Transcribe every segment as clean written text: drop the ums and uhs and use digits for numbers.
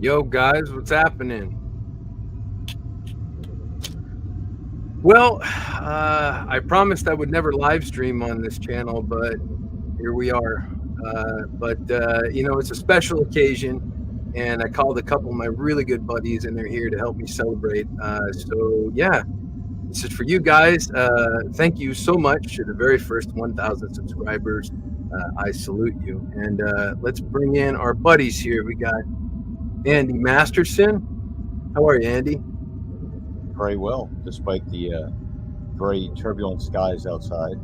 Yo, guys, what's happening? Well, I promised I would never live stream on this channel, but here we are. It's a special occasion, and I called a couple of my really good buddies, and they're here to help me celebrate. This is for you guys. Thank you so much to the very first 1,000 subscribers. I salute you. And let's bring in our buddies here. We got Andy Masterson. How are you, Andy? Very well, despite the very turbulent skies outside.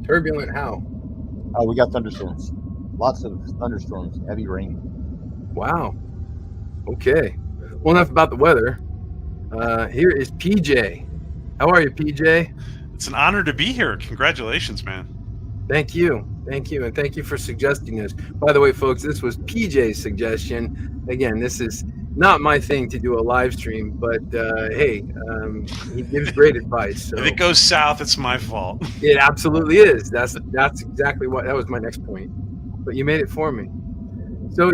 Turbulent how? We got thunderstorms. Lots of thunderstorms, heavy rain. Wow. Okay. Well, enough about the weather. Here is PJ. How are you, PJ? It's an honor to be here. Congratulations, man. Thank you. And thank you for suggesting this. By the way, folks, this was PJ's suggestion. Again, this is not my thing to do a live stream, but he gives great advice. So. If it goes south, it's my fault. It absolutely is. That's exactly what, that was my next point. But you made it for me. So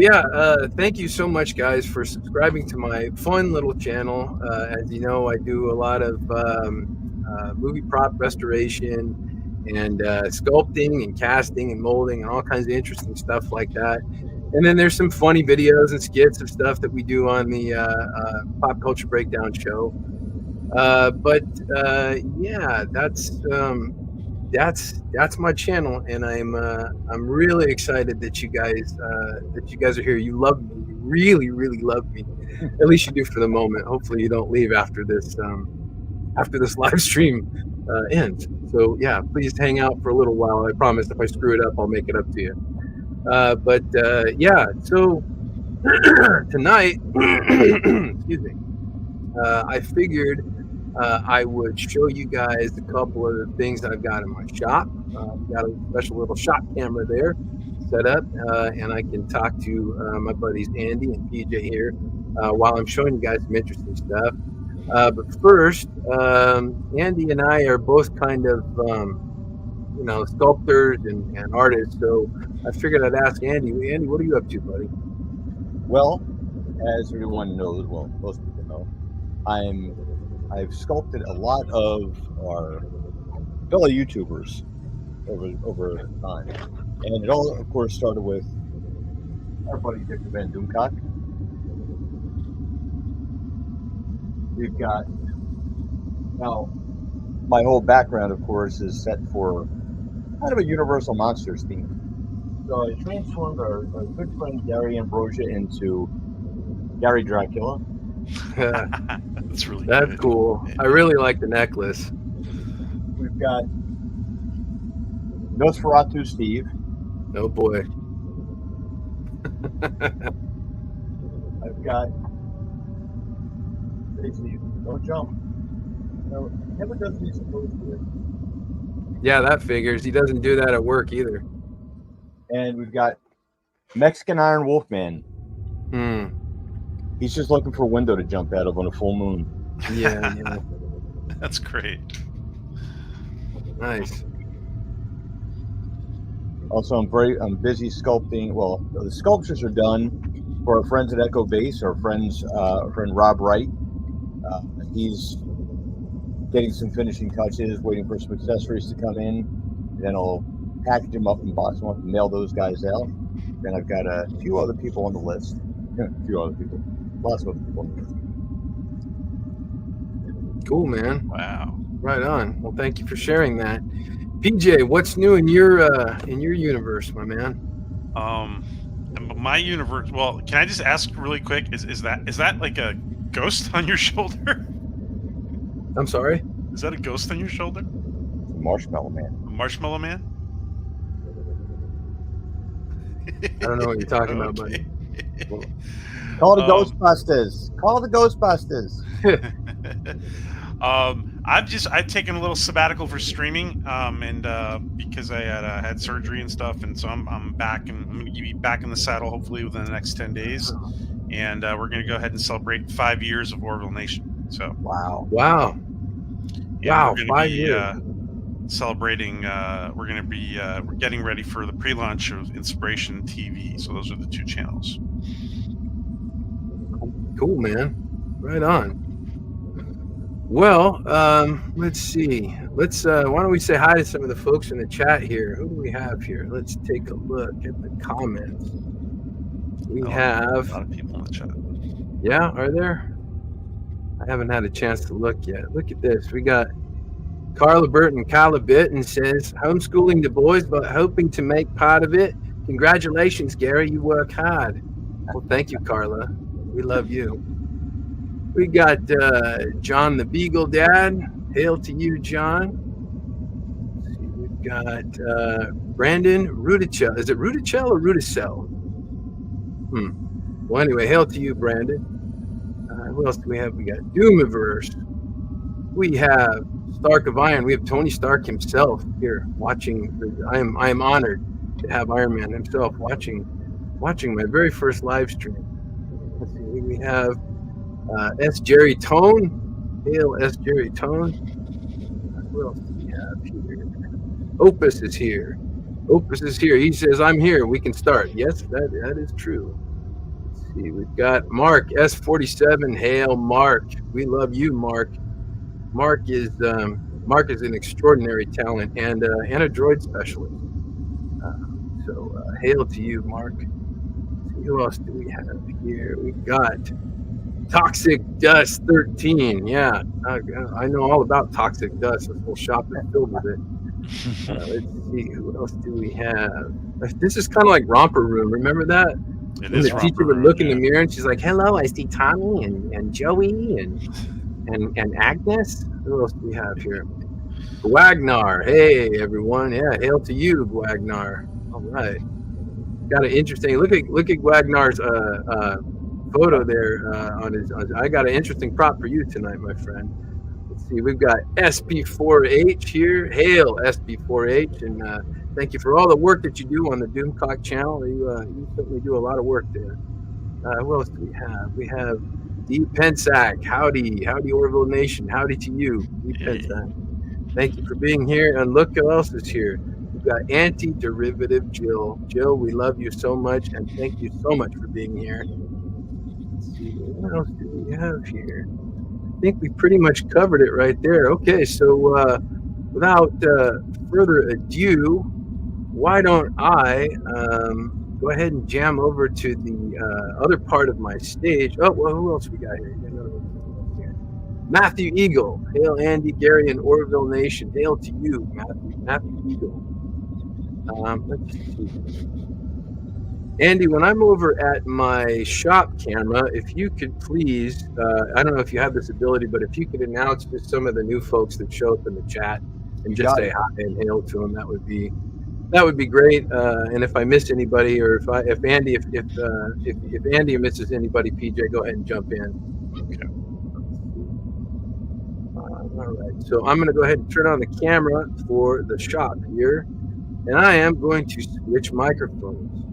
thank you so much, guys, for subscribing to my fun little channel. As you know, I do a lot of movie prop restoration and sculpting and casting and molding and all kinds of interesting stuff like that. And then there's some funny videos and skits of stuff that we do on the Pop Culture Breakdown show. That's my channel, and I'm really excited that you guys are here. You love me, you really, really love me. At least you do for the moment. Hopefully, you don't leave after this live stream ends. So yeah, please hang out for a little while. I promise, if I screw it up, I'll make it up to you. So tonight, excuse me, I figured I would show you guys a couple of the things that I've got in my shop. I've got a special little shop camera there set up, and I can talk to my buddies Andy and PJ here while I'm showing you guys some interesting stuff. But first, Andy and I are both kind of, sculptors and artists. So I figured I'd ask Andy. Andy, what are you up to, buddy? Well, as everyone knows, well, most people know, I've sculpted a lot of our fellow YouTubers over time, and it all, of course, started with our buddy Victor Van Doomcock. We've got, now, my whole background, of course, is set for kind of a Universal Monsters theme. So I transformed our good friend Gary Ambrosia into Gary Dracula. That's really That's good. cool. I really like the necklace. We've got Nosferatu Steve. Oh boy. I've got, hey Steve, don't jump. No, he never does what he's supposed to. Yeah, that figures. He doesn't do that at work either. And we've got Mexican Iron Wolfman. He's just looking for a window to jump out of on a full moon. Yeah. That's great. Nice. Also, I'm busy sculpting. Well, the sculptures are done for our friends at Echo Base. Our friend Rob Wright. He's getting some finishing touches, waiting for some accessories to come in. And then I'll package them up and box them up and mail those guys out. Then I've got a few other people on the list. Lots of other people on the list. Cool, man. Wow. Right on. Well, thank you for sharing that. PJ, what's new in your universe, my man? My universe. Well, can I just ask really quick? Is that like a ghost on your shoulder? I'm sorry? Is that a ghost on your shoulder? Marshmallow Man. A marshmallow man? I don't know what you're talking about, buddy. Call the Ghostbusters. Call the Ghostbusters. I've taken a little sabbatical for streaming, and because I had surgery and stuff, and so I'm back, and I'm going to be back in the saddle hopefully within the next 10 days, and we're going to go ahead and celebrate 5 years of Orville Nation. So wow. Wow. Yeah, Wow, 5 years. celebrating. We're going to be we're getting ready for the pre-launch of Inspiration TV. So those are the two channels. Cool, man. Right on. Well, let's see. Let's why don't we say hi to some of the folks in the chat here? Who do we have here? Let's take a look at the comments. We have a lot of people in the chat. Yeah, are there? I haven't had a chance to look yet. Look at this. We got Carla Burton Calabit says, homeschooling the boys, but hoping to make part of it. Congratulations, Gary. You work hard. Well, thank you, Carla. We love you. We got John the Beagle Dad. Hail to you, John. Let's see, we've got Brandon Rudichel. Is it Rudichel or Rudicel? Well, anyway, hail to you, Brandon. Who else do we have? We got Doomiverse. We have Stark of Iron. We have Tony Stark himself here watching. I am honored to have Iron Man himself watching my very first live stream. Let's see, we have S. Jerry Tone. Hail S. Jerry Tone. What else do we have here? Opus is here. Opus is here. He says, I'm here. We can start. Yes, that is true. Let's see. We've got Mark S47. Hail, Mark. We love you, Mark. Mark is an extraordinary talent and a droid specialist. So hail to you, Mark. Let's see, who else do we have here? We've got Toxic Dust 13. Yeah, I know all about Toxic Dust. This whole shop is filled with it. Let's see, who else do we have? This is kind of like Romper Room. Remember that? It when is the teacher would look in the mirror and she's like, hello, I see Tommy and Joey and Agnes. Who else do we have here? Gwagnar. Hey, everyone. Yeah, hail to you, Gwagnar. All right. Got an interesting look at Gwagnar's photo there on his. I got an interesting prop for you tonight, my friend. Let's see. We've got SP4H here. Hail SP4H, and thank you for all the work that you do on the Doomcock channel. You certainly do a lot of work there. Who else do we have? We have D. Pensac. Howdy Orville Nation. Howdy to you, D. Pensac. Thank you for being here. And look who else is here. We've got Anti-Derivative Jill. Jill, we love you so much, and thank you so much for being here. Let's see, what else do we have here? I think we pretty much covered it right there. Okay, so without further ado, why don't I go ahead and jam over to the other part of my stage. Oh, well, who else we got here? Matthew Eagle. Hail, Andy, Gary, and Orville Nation. Hail to you, Matthew Eagle. Let's see. Andy, when I'm over at my shop camera, if you could please, I don't know if you have this ability, but if you could announce just some of the new folks that show up in the chat and just say hi and hail to them, that would be great. And if I miss anybody, or if Andy misses anybody, PJ, go ahead and jump in. Okay. All right. So I'm going to go ahead and turn on the camera for the shop here, and I am going to switch microphones.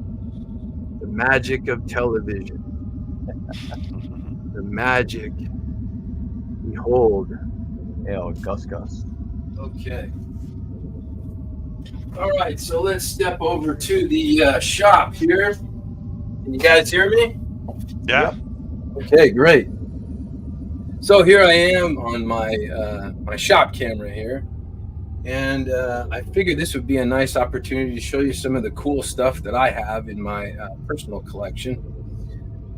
The magic of television. The magic. Behold. Hail, Gus. Okay. All right, so let's step over to the shop here. Can you guys hear me? Yeah. Yep. Okay, great. So here I am on my my shop camera here, and I figured this would be a nice opportunity to show you some of the cool stuff that I have in my personal collection.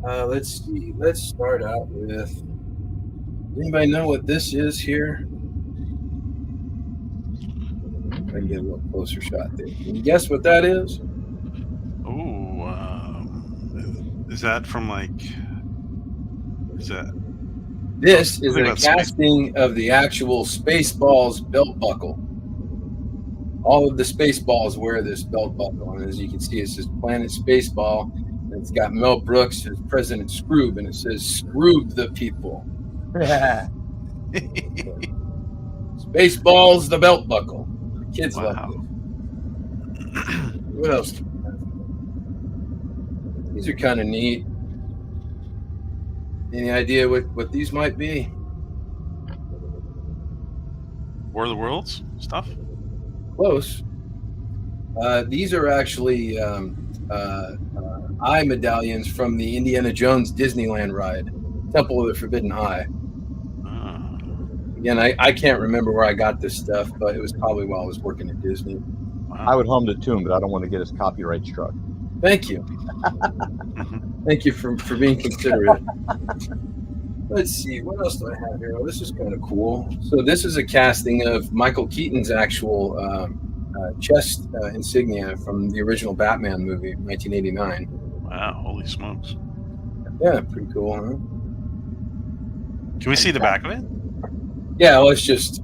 Let's see. Let's start out with. Anybody know what this is here? I can get a little closer shot there. Can you guess what that is? Oh, is that from like? Is that? This is a casting of the actual Spaceballs belt buckle. All of the Spaceballs wear this belt buckle, and as you can see, it says Planet Spaceball, and it's got Mel Brooks as President Scroob, and it says "Scroob the people." Spaceballs, the belt buckle. The kids love it. What else? These are kind of neat. Any idea what these might be? War of the Worlds stuff? Close. These are actually eye medallions from the Indiana Jones Disneyland ride, Temple of the Forbidden Eye. Again, I can't remember where I got this stuff, but it was probably while I was working at Disney. Wow. I would hum the tune, but I don't want to get his copyright struck. Thank you. Thank you for being considerate. Let's see, what else do I have here? Oh, this is kind of cool. So this is a casting of Michael Keaton's actual chest insignia from the original Batman movie, 1989. Wow, holy smokes. Yeah, pretty cool, huh? Can we see the back of it? Yeah, well, it's just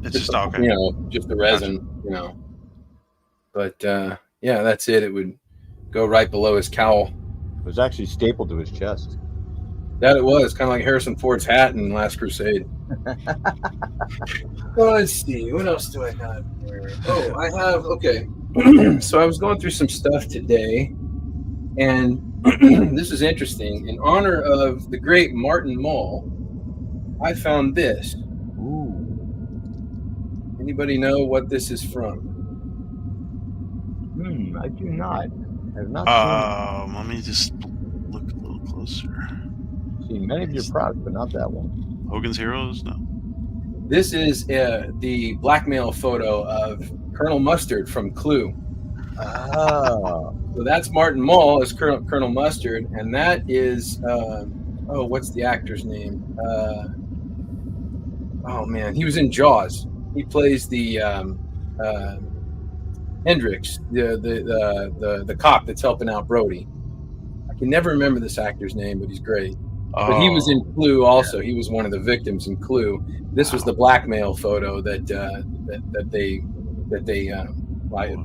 Okay. You know, just the resin, you know. But yeah, that's it. It would go right below his cowl. It was actually stapled to his chest. That it was kind of like Harrison Ford's hat in Last Crusade. Well, let's see. What else do I have here? Oh, I have. Okay. So I was going through some stuff today, and this is interesting. In honor of the great Martin Mull, I found this. Ooh. Anybody know what this is from? I do not. I have not Let me just look a little closer. seen many of your products, but not that one. Hogan's Heroes? No. This is the blackmail photo of Colonel Mustard from Clue. Ah. So that's Martin Mull as Colonel Mustard, and that is what's the actor's name? Oh man, he was in Jaws. He plays the Hendrix, the cop that's helping out Brody. I can never remember this actor's name, but he's great. But he was in Clue also. He was one of the victims in Clue. This was the blackmail photo that they I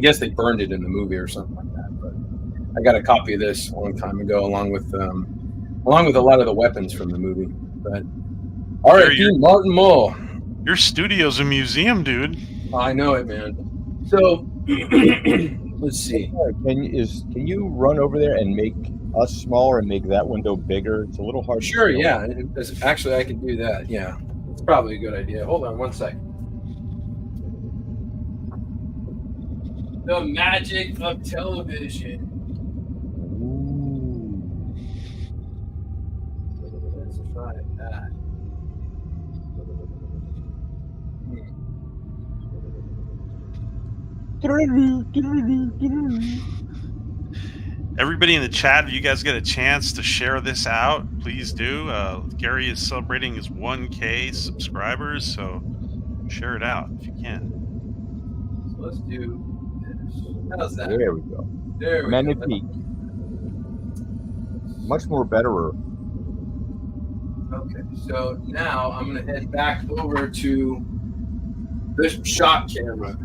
guess they burned it in the movie or something like that. But I got a copy of this a long time ago, along with a lot of the weapons from the movie. But R.I.P. Martin Mull. Your studio's a museum, dude. I know it, man. So let's see. Can you run over there and make us smaller and make that window bigger? It's a little hard. Sure, yeah. Actually, I can do that. Yeah, it's probably a good idea. Hold on one second. The magic of television. Ooh. Let's try that. Everybody in the chat, if you guys get a chance to share this out, please do. Gary is celebrating his 1K subscribers, so share it out if you can. So let's do this. How's that? There we go. There we go. Magnifique. Much more betterer. Okay, so now I'm going to head back over to this shot camera.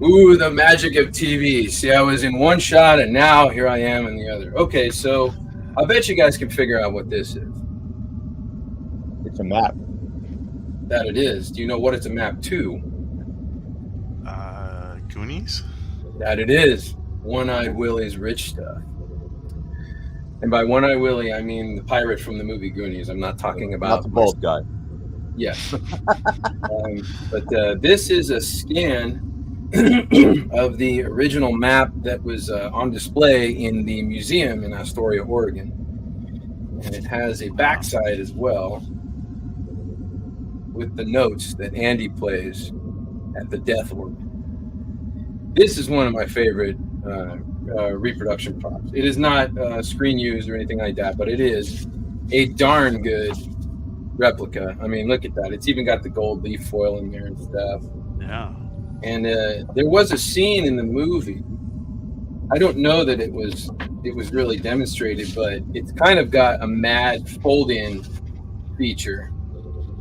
Ooh, the magic of TV. See, I was in one shot, and now here I am in the other. Okay, so I bet you guys can figure out what this is. It's a map. That it is. Do you know what it's a map to? Goonies? That it is. One-Eyed Willie's Rich Stuff. And by One-Eyed Willie, I mean the pirate from the movie Goonies. I'm not talking about... Not the bald guy. Yes. But this is a scan of the original map that was on display in the museum in Astoria, Oregon. And it has a backside as well with the notes that Andy plays at the Death Organ. This is one of my favorite reproduction props. It is not screen used or anything like that, but it is a darn good replica. I mean, look at that. It's even got the gold leaf foil in there and stuff. Yeah. And there was a scene in the movie. I don't know that it was really demonstrated, but it's kind of got a mad fold-in feature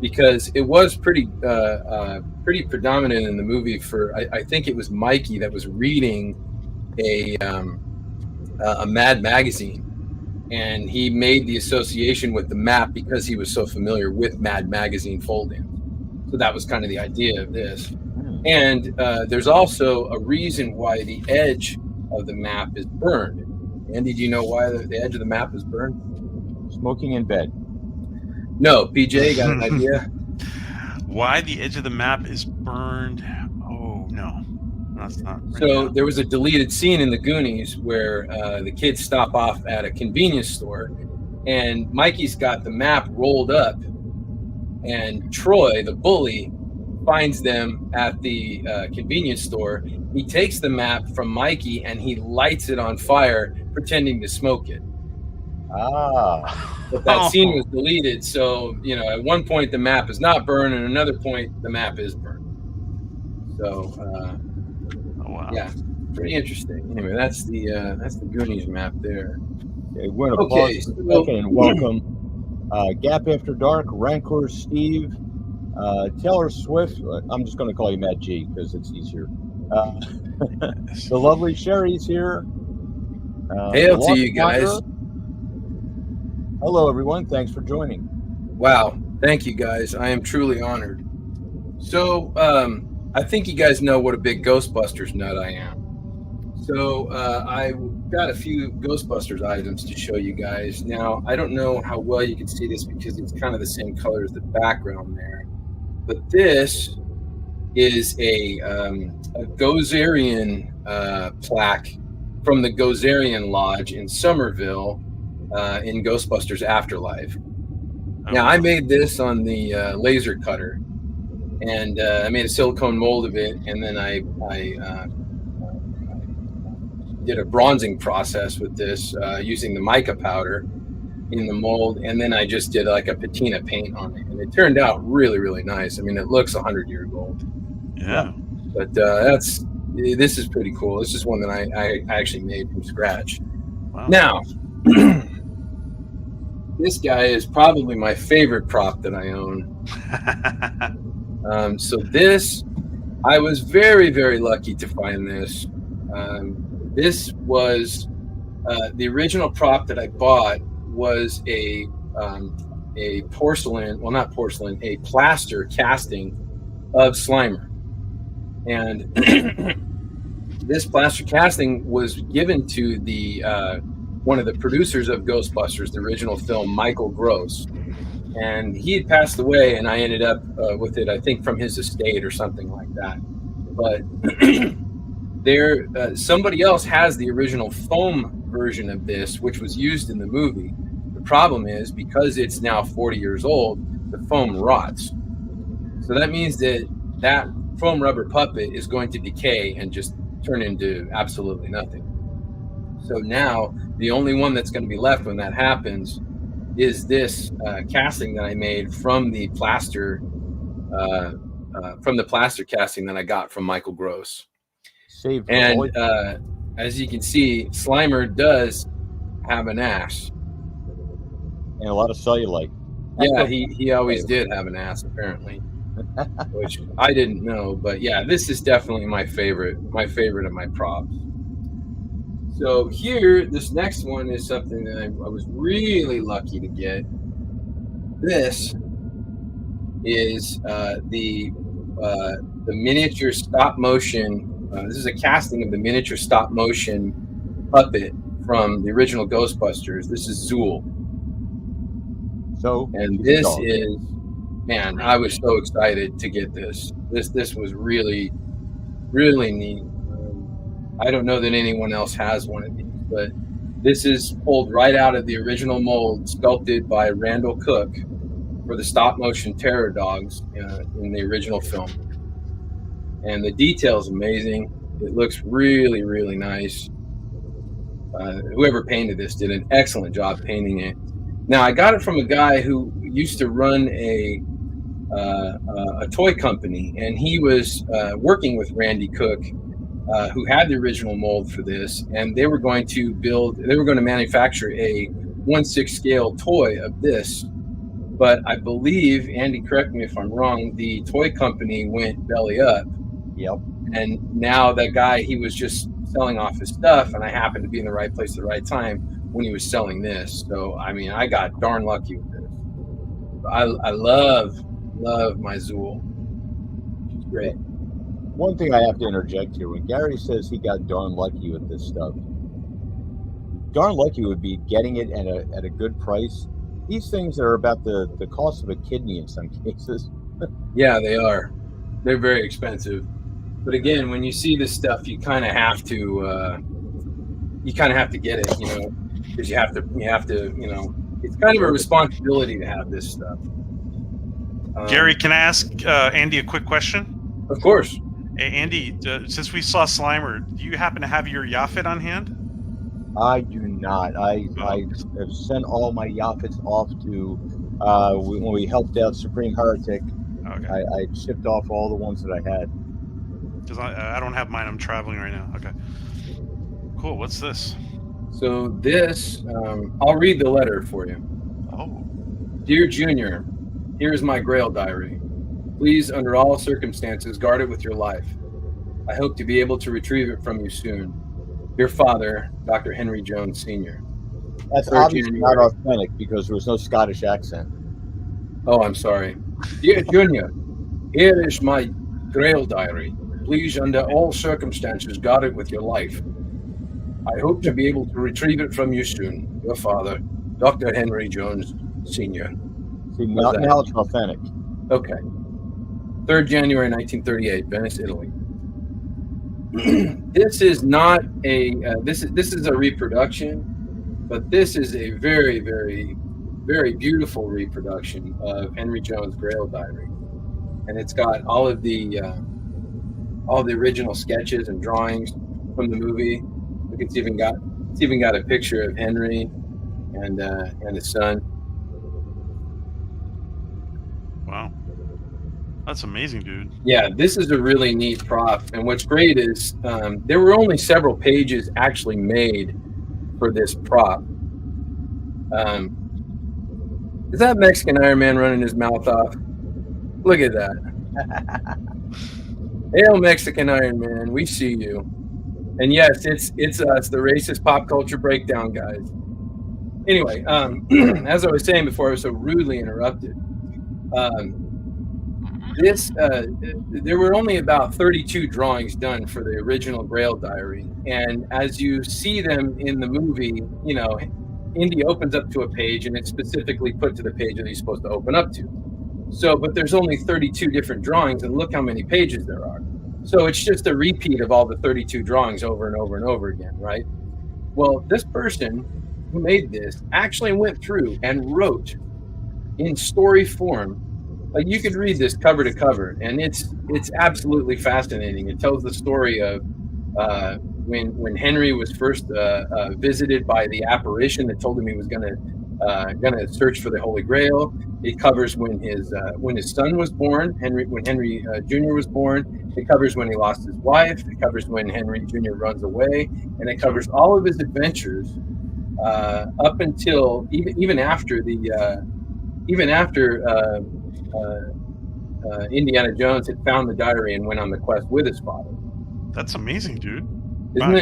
because it was pretty predominant in the movie. I think it was Mikey that was reading a Mad magazine, and he made the association with the map because he was so familiar with Mad magazine fold-in. So that was kind of the idea of this. And there's also a reason why the edge of the map is burned. Andy, do you know why the edge of the map is burned? Smoking in bed. No, PJ, got an idea? Why the edge of the map is burned? Oh, No, that's not. Right So now. there was a deleted scene in the Goonies where the kids stop off at a convenience store, and Mikey's got the map rolled up, and Troy, the bully, finds them at the convenience store. He takes the map from Mikey and he lights it on fire, pretending to smoke it. But that scene was deleted, so at one point the map is not burned, and another point the map is burned. So Oh, wow. yeah, pretty interesting. Anyway, that's the Goonies map there. Okay, we're gonna pause for a second and welcome Gap After Dark, Rancor Steve, Taylor Swift. I'm just going to call you Matt G because it's easier. The lovely Sherry's here. Hail to you guys. Hello, everyone. Thanks for joining. Wow. Thank you, guys. I am truly honored. So I think you guys know what a big Ghostbusters nut I am. So I got a few Ghostbusters items to show you guys. Now, I don't know how well you can see this because it's kind of the same color as the background there. But this is a Gozerian plaque from the Gozerian Lodge in Somerville in Ghostbusters Afterlife. Now, I made this on the laser cutter, and I made a silicone mold of it, and then I did a bronzing process with this using the mica powder in the mold, and then I just did like a patina paint on it, and it turned out really, really nice. I mean, it looks 100 years old. Yeah. But this is pretty cool. This is one that I actually made from scratch. Wow. Now, this guy is probably my favorite prop that I own. So this, I was very, very lucky to find this. This was the original prop that I bought was a porcelain, well, not porcelain, a plaster casting of Slimer. And this plaster casting was given to the one of the producers of Ghostbusters, the original film, Michael Gross. And he had passed away, and I ended up with it, I think, from his estate or something like that. But somebody else has the original foam version of this, which was used in the movie. The problem is, because it's now 40 years old, the foam rots. So that means that foam rubber puppet is going to decay and just turn into absolutely nothing. So now the only one that's going to be left when that happens is this casting that I made from the plaster casting that I got from Michael Gross. And as you can see, Slimer does have an ass and a lot of cellulite. Yeah, he always did have an ass, apparently, which I didn't know. But yeah, this is definitely my favorite of my props. So here, this next one is something that I was really lucky to get. This is the miniature stop motion. This is a casting of the miniature stop motion puppet from the original Ghostbusters. This is Zool. And this is, man, I was so excited to get this. This was really, really neat. I don't know that anyone else has one of these, but this is pulled right out of the original mold, sculpted by Randall Cook for the stop motion Terror Dogs in the original film. And the detail is amazing. It looks really, really nice. Whoever painted this did an excellent job painting it. Now, I got it from a guy who used to run a toy company, and he was working with Randy Cook, who had the original mold for this, and they were going to manufacture a 1/6 scale toy of this. But I believe, Andy, correct me if I'm wrong, the toy company went belly up. Yep. And now that guy, he was just selling off his stuff, and I happened to be in the right place at the right time when he was selling this. So, I mean, I got darn lucky with this. I love my Zool. She's great. One thing I have to interject here, when Gary says he got darn lucky with this stuff, darn lucky would be getting it at a good price. These things are about the cost of a kidney in some cases. Yeah, they are. They're very expensive. But again, when you see this stuff, you kind of have to get it, because you have to, it's kind of a responsibility to have this stuff. Gary, can I ask Andy a quick question? Of course. Hey, Andy, since we saw Slimer, do you happen to have your Yaphet on hand? I do not. I have sent all my Yaphets off to when we helped out Supreme Heretic. Okay. I shipped off all the ones that I had. Because I don't have mine. I'm traveling right now. Okay. Cool. What's this? So this, I'll read the letter for you. Oh. Dear Junior, here is my Grail diary. Please, under all circumstances, guard it with your life. I hope to be able to retrieve it from you soon. Your father, Dr. Henry Jones, Sr. That's obviously not authentic because there was no Scottish accent. Oh, I'm sorry. Dear Junior, here is my Grail diary. Please, under all circumstances, guard it with your life. I hope to be able to retrieve it from you soon. Your father, Dr. Henry Jones, Sr. See, now it's authentic. Okay. 3rd January 1938, Venice, Italy. This is not a this is a reproduction, but this is a very, very, very beautiful reproduction of Henry Jones' Grail diary, and it's got all the original sketches and drawings from the movie. Look, it's even got a picture of Henry and his son. Wow. That's amazing, dude. Yeah, this is a really neat prop. And what's great is there were only several pages actually made for this prop. Is that Mexican Iron Man running his mouth off? Look at that. Hail, Mexican Iron Man, we see you. And yes, it's us, the racist pop culture breakdown guys. Anyway, as I was saying before, I was so rudely interrupted. There were only about 32 drawings done for the original Grail diary, and as you see them in the movie, Indy opens up to a page, and it's specifically put to the page that he's supposed to open up to. So, but there's only 32 different drawings, and look how many pages there are. So it's just a repeat of all the 32 drawings over and over and over again, right? Well, this person who made this actually went through and wrote in story form. Like, you could read this cover to cover, and it's absolutely fascinating. It tells the story of when Henry was first visited by the apparition that told him he was gonna search for the Holy Grail. It covers when his son was born, when Henry Jr. was born. It covers when he lost his wife. It covers when Henry Jr. runs away, and it covers all of his adventures up until even after Indiana Jones had found the diary and went on the quest with his father. That's amazing, dude. Wow,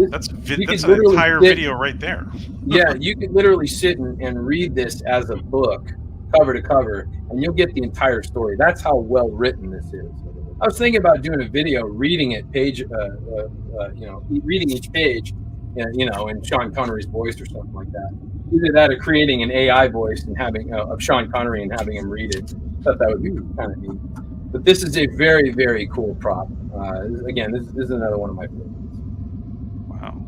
that's an entire video right there. Yeah, you could literally sit and read this as a book, cover to cover, and you'll get the entire story. That's how well written this is. I was thinking about doing a video, reading it reading each page, in Sean Connery's voice or something like that. Either that or creating an AI voice and having of Sean Connery and having him read it. I thought that would be kind of neat. But this is a very, very cool prop. Again, this is another one of my favorites. Wow.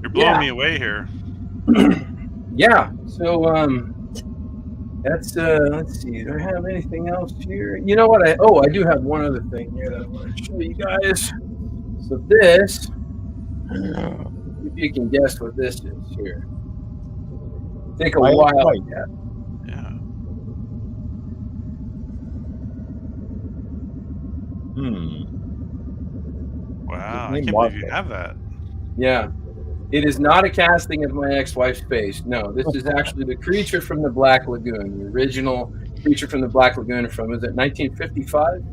You're blowing me away here. Yeah. So that's let's see. Do I have anything else here? You know what? I do have one other thing here that I want to show you guys. So this, if you can guess what this is here. Take a while. Yeah. Wow, I can't believe you have that. Yeah. It is not a casting of my ex-wife's face. No, this is actually the creature from the Black Lagoon, the original creature from the Black Lagoon from, is it 1955?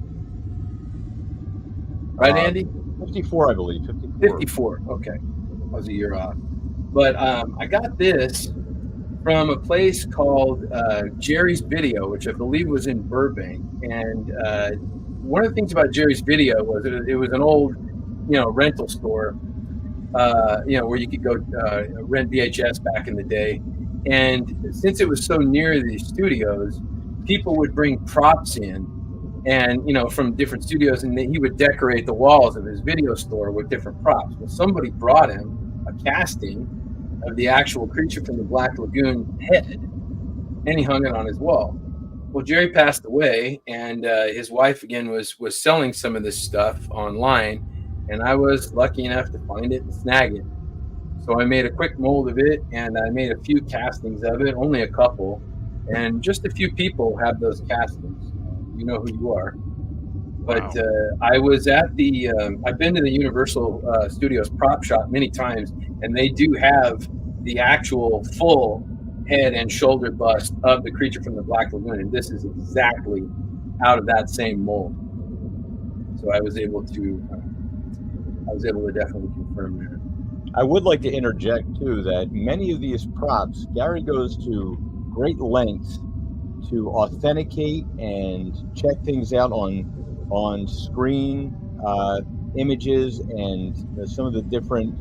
Right, Andy? 54, I believe. 54. Okay. I was a year off. But I got this from a place called Jerry's Video, which I believe was in Burbank. And one of the things about Jerry's Video was it was an old, rental store, where you could go rent VHS back in the day. And since it was so near the studios, people would bring props in and from different studios, and he would decorate the walls of his video store with different props. Well, somebody brought him a casting of the actual Creature from the Black Lagoon head, and he hung it on his wall. Well, Jerry passed away, and his wife again was selling some of this stuff online, and I was lucky enough to find it and snag it. So I made a quick mold of it, and I made a few castings of it, only a couple, and just a few people have those castings. You know who you are. But Wow. I was at the, I've been to the Universal Studios prop shop many times, and they do have the actual full head and shoulder bust of the Creature from the Black Lagoon, and this is exactly out of that same mold. So I was able to definitely confirm that. I would like to interject too that many of these props, Gary goes to great lengths to authenticate and check things out on screen images and some of the different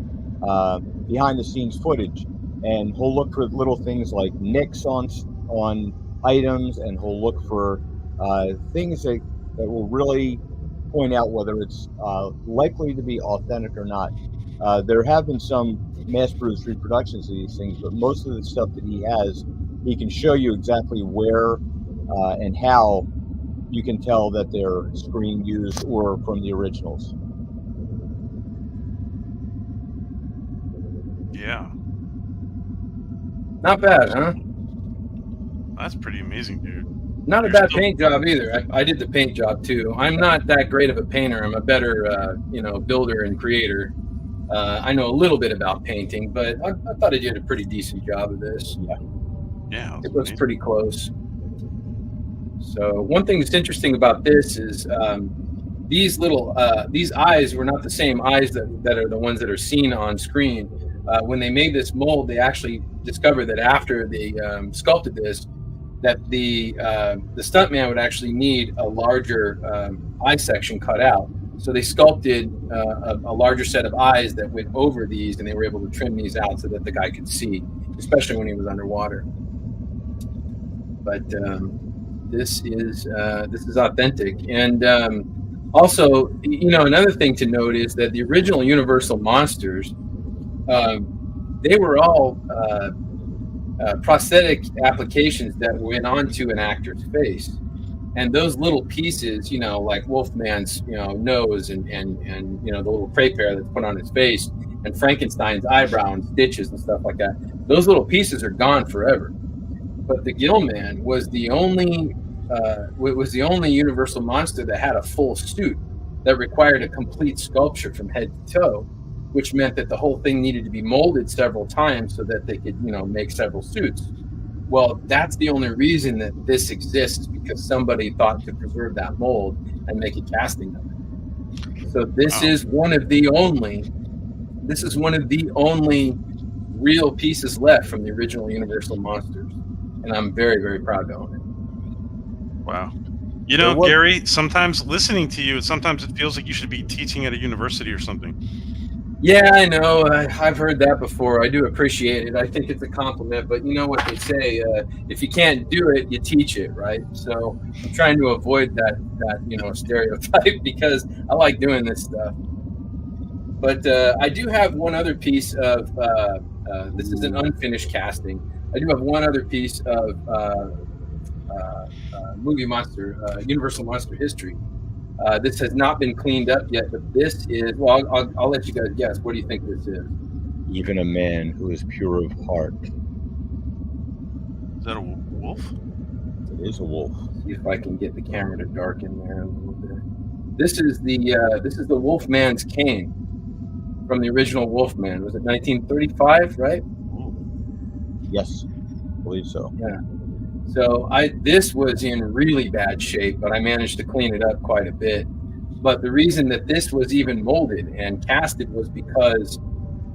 behind the scenes footage, and he'll look for little things like nicks on items, and he'll look for things that will really point out whether it's likely to be authentic or not. There have been some mass-produced reproductions of these things, but most of the stuff that he has, he can show you exactly where and how you can tell that they're screen used or from the originals. Yeah. Not bad, huh? That's pretty amazing, dude. Not a You're bad still- paint job either. I did the paint job too. I'm not that great of a painter. I'm a better, builder and creator. I know a little bit about painting, but I thought I did a pretty decent job of this. Yeah. It looks pretty close. So one thing that's interesting about this is these eyes were not the same eyes that are the ones that are seen on screen. When they made this mold, they actually discovered that after they sculpted this, that the stuntman would actually need a larger eye section cut out. So they sculpted a larger set of eyes that went over these, and they were able to trim these out so that the guy could see, especially when he was underwater. But this is authentic, and also, another thing to note is that the original Universal monsters, they were all prosthetic applications that went onto an actor's face, and those little pieces, like Wolfman's, nose and the little crepe hair that's put on his face, and Frankenstein's eyebrow and stitches and stuff like that. Those little pieces are gone forever. But the Gill Man was the only Universal monster that had a full suit that required a complete sculpture from head to toe, which meant that the whole thing needed to be molded several times so that they could, make several suits. Well, that's the only reason that this exists, is because somebody thought to preserve that mold and make a casting of it. So this is one of the only real pieces left from the original Universal monsters, and I'm very, very proud to own it. Wow. Gary, sometimes listening to you, sometimes it feels like you should be teaching at a university or something. Yeah, I know. I've heard that before. I do appreciate it. I think it's a compliment, but you know what they say, if you can't do it, you teach it, right? So I'm trying to avoid that stereotype, because I like doing this stuff. But I do have one other piece of, this is an unfinished casting. I do have one other piece of movie monster, Universal Monster history. This has not been cleaned up yet, but this is, well, I'll let you guys guess. What do you think this is? Even a man who is pure of heart. Is that a wolf? It is a wolf. See if I can get the camera to darken there a little bit. This is the Wolfman's cane from the original Wolfman. Was it 1935, right? Yes, I believe so. Yeah. So this was in really bad shape, but I managed to clean it up quite a bit. But the reason that this was even molded and casted was because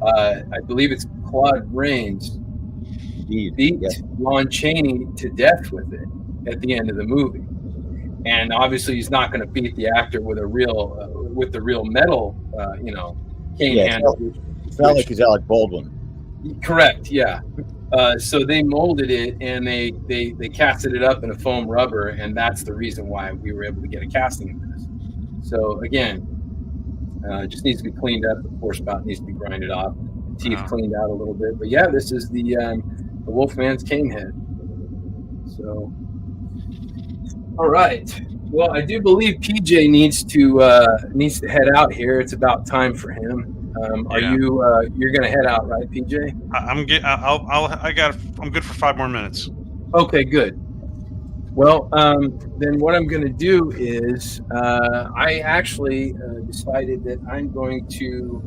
I believe it's Claude Rains beat Lon Chaney to death with it at the end of the movie. And obviously he's not going to beat the actor with the real metal, cane handle. It's not like he's Alec Baldwin. Correct, yeah. So they molded it and they casted it up in a foam rubber, and that's the reason why we were able to get a casting of this. So again, it just needs to be cleaned up. The pour spout needs to be grinded off, the teeth cleaned out a little bit. But yeah, this is the Wolfman's cane head. So, all right. Well, I do believe PJ needs to head out here. It's about time for him. Are you you're gonna head out, right, PJ? I'm good for 5 more minutes. Okay, good. Well, then what I'm going to do is I actually decided that I'm going to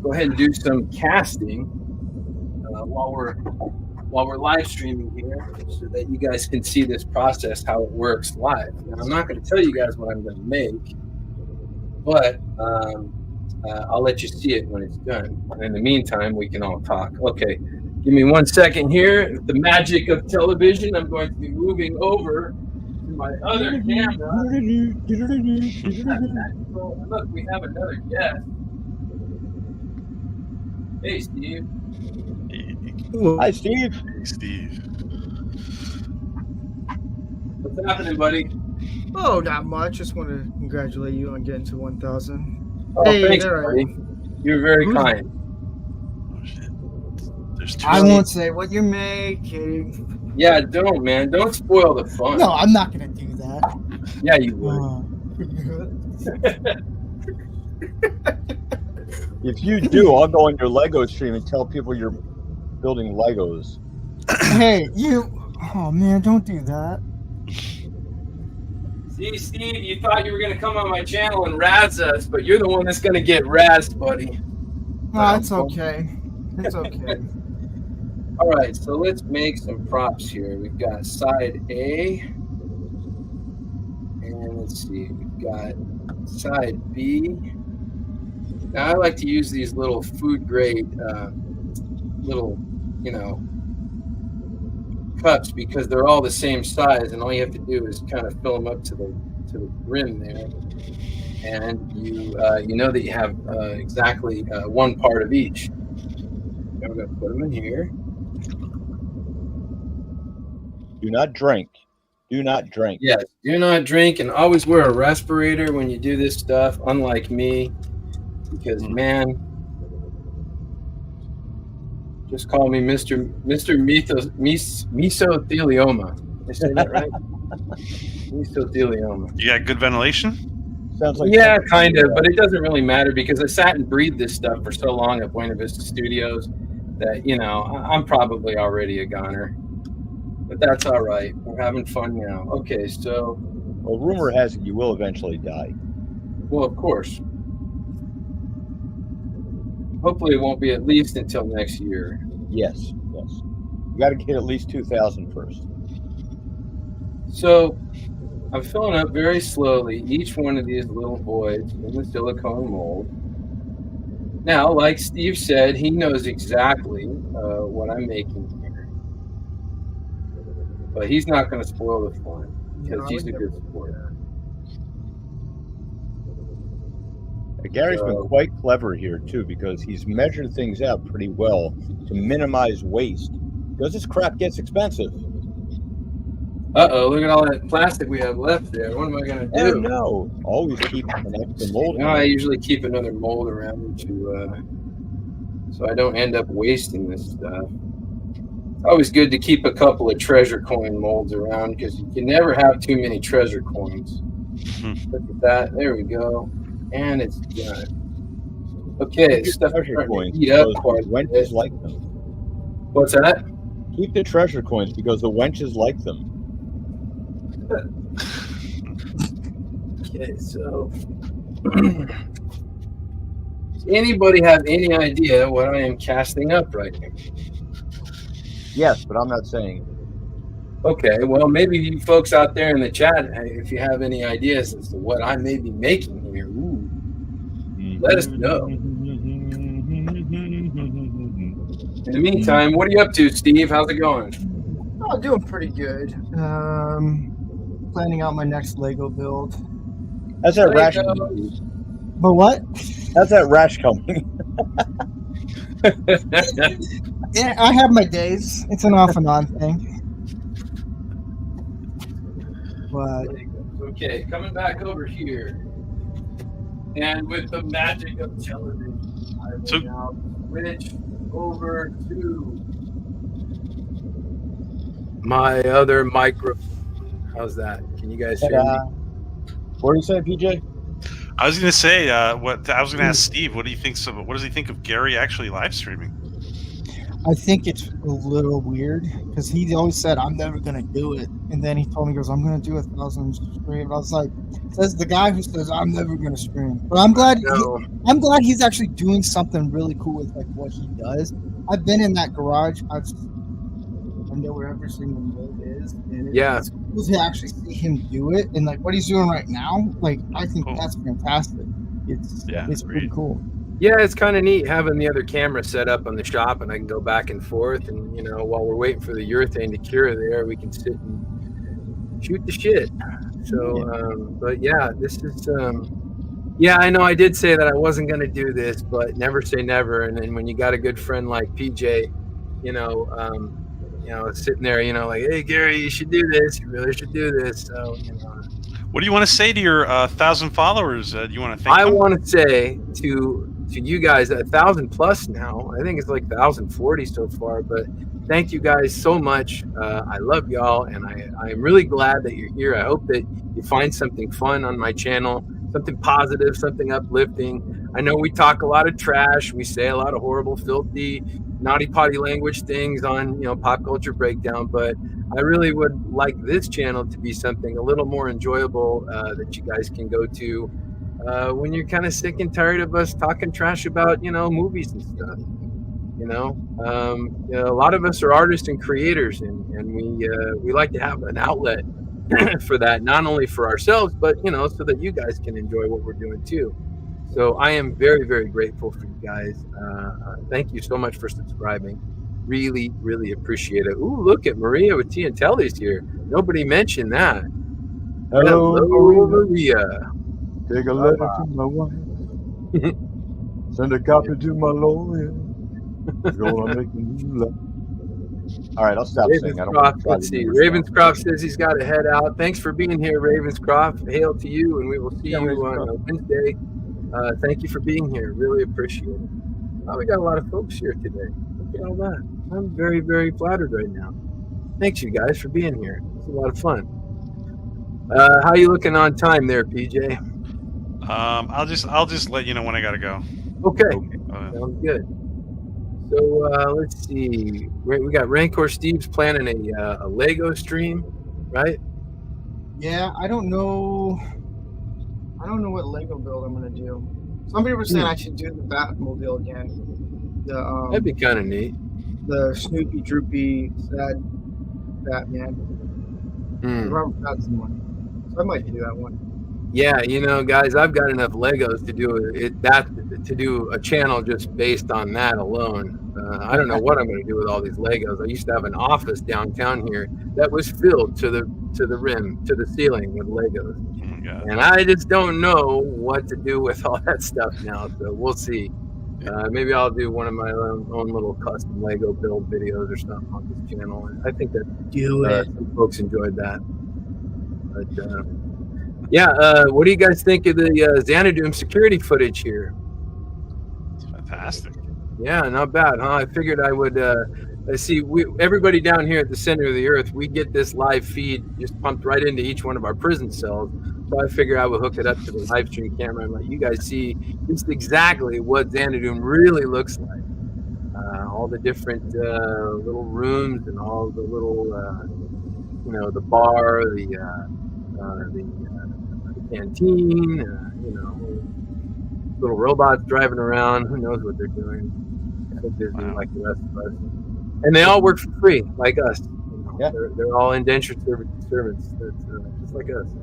go ahead and do some casting while we're live streaming here, so that you guys can see this process, how it works live. Now, I'm not going to tell you guys what I'm going to make, but I'll let you see it when it's done. And in the meantime, we can all talk. Okay. Give me 1 second here. The magic of television. I'm going to be moving over to my other camera. Look, we have another guest. Hey, Steve. Hi, Steve. Hey, Steve. What's happening, buddy? Oh, not much. Just want to congratulate you on getting to 1,000. Oh, hey, thanks, there buddy. You're very kind. Oh, shit. There's 2 I won't say what you're making. Yeah, don't, man. Don't spoil the fun. No, I'm not going to do that. Yeah, you would. If you do, I'll go on your Lego stream and tell people you're building Legos. Hey, you. Oh, man, don't do that. See, Steve, you thought you were going to come on my channel and razz us, but you're the one that's going to get razzed, buddy. No, it's okay. It's okay. All right, so let's make some props here. We've got side A, and let's see, we've got side B. Now, I like to use these little food grade, little, cups, because they're all the same size, and all you have to do is kind of fill them up to the rim there, and you know that you have exactly one part of each. I'm going to put them in here. Do not drink. Do not drink. Yes, do not drink, and always wear a respirator when you do this stuff, unlike me, because, man, just call me Mr. Mesothelioma. Did I say that right? Mesothelioma. You got good ventilation? Sounds like kind of, but it doesn't really matter, because I sat and breathed this stuff for so long at Buena Vista Studios that, I'm probably already a goner. But that's all right. We're having fun now. Okay, so... Well, rumor has it you will eventually die. Well, of course. Hopefully it won't be at least until next year. Yes. You got to get at least 2,000 first. So I'm filling up very slowly each one of these little voids in the silicone mold. Now, like Steve said, he knows exactly what I'm making here. But he's not going to spoil the fun, because he's a good sport. Gary's been quite clever here, too, because he's measured things out pretty well to minimize waste. Because this crap gets expensive. Uh-oh, look at all that plastic we have left there. What am I going to do? Oh, no. Always keep an extra mold. No, I usually keep another mold around so I don't end up wasting this stuff. It's always good to keep a couple of treasure coin molds around, because you can never have too many treasure coins. Look at that. There we go. And it's done. Okay, stuff treasure coins. Wenches like them. What's that? Keep the treasure coins, because the wenches like them. Okay, so does anybody have any idea what I am casting up right now? Yes, but I'm not saying. Okay, well, maybe you folks out there in the chat, if you have any ideas as to what I may be making here, let us know. In the meantime, what are you up to, Steve? How's it going? Oh, doing pretty good. Planning out my next Lego build. How's that rash? But what? How's that rash coming? Yeah, I have my days. It's an off and on thing. But Okay, coming back over here. And with the magic of television, I will So- now switch over to my other microphone. How's that? Can you guys hear me? What are you saying, PJ? I was going to say, what I was going to ask Steve. What does he think of Gary actually live streaming? I think it's a little weird because he always said, I'm never going to do it. And then he told me, he goes, I'm going to do 1,000 stream. I was like, says the guy who says, I'm never going to stream. But I'm glad, I'm glad he's actually doing something really cool with like what he does. I've been in that garage. I know where every single mold is. And it's cool to actually see him do it. And like what he's doing right now, like I think that's fantastic. It's pretty cool. Yeah, it's kind of neat having the other camera set up on the shop, and I can go back and forth. And while we're waiting for the urethane to cure there, we can sit and shoot the shit. So, but yeah, this is. Yeah, I know I did say that I wasn't going to do this, but never say never. And then when you got a good friend like PJ, sitting there, like, hey Gary, you should do this. You really should do this. So, What do you want to say to your 1,000 followers? Do you want to thank them? I want to say to you guys, 1,000 plus now. I think it's like 1,040 so far. But thank you guys so much. I love y'all, and I am really glad that you're here. I hope that you find something fun on my channel, something positive, something uplifting. I know we talk a lot of trash. We say a lot of horrible, filthy, naughty potty language things on Pop Culture Breakdown, but I really would like this channel to be something a little more enjoyable that you guys can go to when you're kind of sick and tired of us talking trash about movies and stuff. A lot of us are artists and creators, and we like to have an outlet for that, not only for ourselves, but so that you guys can enjoy what we're doing too. So I am very, very grateful for you guys. Thank you so much for subscribing. Really, really appreciate it. Ooh, look at Maria with Tea and Telly's here. Nobody mentioned that. Hello, Maria. Take a letter to my wife. Send a copy to my lawyer. Gonna make me laugh. All right, I'll stop saying. I don't want to let's see. Ravenscroft says he's got to head out. Thanks for being here, Ravenscroft. Hail to you, and we will see you on Wednesday. Thank you for being here. Really appreciate it. Oh, we got a lot of folks here today. Look at all that. I'm very, very flattered right now. Thanks, you guys, for being here. It's a lot of fun. How you looking on time there, PJ? I'll just let you know when I gotta go. Okay. Sounds good. So let's see. We got Rancor Steve's planning a Lego stream, right? Yeah, I don't know what Lego build I'm gonna do. Some people are saying I should do the Batmobile again. That'd be kind of neat. The Snoopy, Droopy, sad Batman. Robert Pattinson one. So I might do that one. Yeah, guys, I've got enough Legos to do a channel just based on that alone. I don't know what I'm going to do with all these Legos. I used to have an office downtown here that was filled to the rim, to the ceiling with Legos. And I just don't know what to do with all that stuff now. So we'll see. Maybe I'll do one of my own little custom Lego build videos or something on this channel. I think that some folks enjoyed that. But what do you guys think of the Xanadu security footage here? It's fantastic. Yeah, not bad, huh? I figured I would see. Everybody down here at the center of the earth, we get this live feed just pumped right into each one of our prison cells. So I figure I would hook it up to the live stream camera and let you guys see just exactly what Xanadu really looks like. All the different little rooms and all the little, the bar, the canteen, little robots driving around. Who knows what they're doing? So busy like the rest of us. And they all work for free, like us. They're all indentured servants. That's just like us.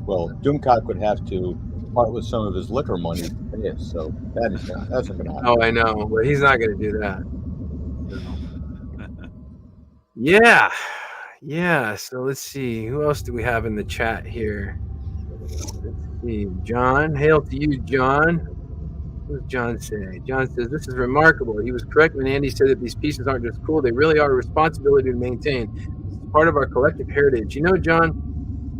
Well, Doomcock would have to part with some of his liquor money to pay us, so that's not going to happen. Oh, I know, but he's not going to do that. So. Yeah. So let's see. Who else do we have in the chat here? Let's see. John. Hail to you, John. What does John say? John says, this is remarkable. He was correct when Andy said that these pieces aren't just cool. They really are a responsibility to maintain. It's part of our collective heritage. You know, John,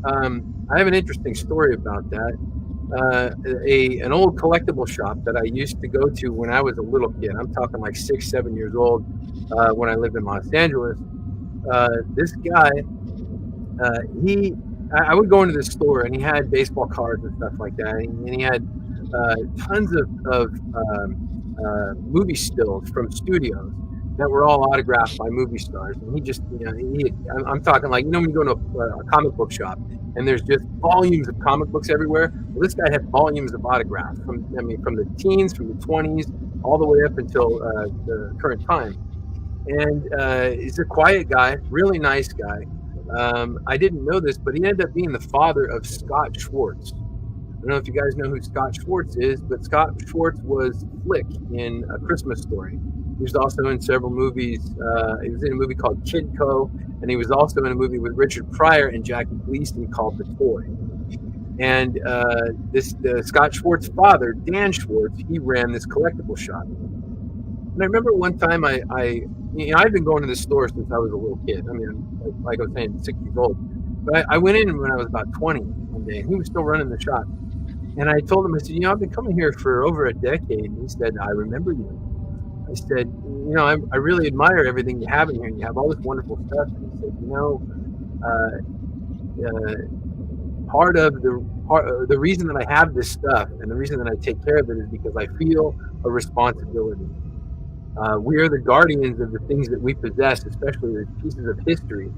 I have an interesting story about that. An old collectible shop that I used to go to when I was a little kid. I'm talking like 6, 7 years old when I lived in Los Angeles. This guy, I would go into the store and he had baseball cards and stuff like that. And he had tons of movie stills from studios that were all autographed by movie stars. And he just, I'm talking like, when you go to a comic book shop and there's just volumes of comic books everywhere. Well, this guy had volumes of autographs from the teens, from the 20s, all the way up until the current time. And he's a quiet guy, really nice guy. I didn't know this, but he ended up being the father of Scott Schwartz. I don't know if you guys know who Scott Schwartz is, but Scott Schwartz was Flick in A Christmas Story. He was also in several movies. He was in a movie called Kidco, and he was also in a movie with Richard Pryor and Jackie Gleason called The Toy. And the Scott Schwartz father, Dan Schwartz, he ran this collectible shop. And I remember one time I've been going to this store since I was a little kid. I mean, like I was saying, 6 years old. But I went in when I was about 20 one day, and he was still running the shop. And I told him, I said, I've been coming here for over a decade. And he said, I remember you. I said, I really admire everything you have in here. And you have all this wonderful stuff. And he said, part of the reason that I have this stuff and the reason that I take care of it is because I feel a responsibility. We are the guardians of the things that we possess, especially the pieces of history.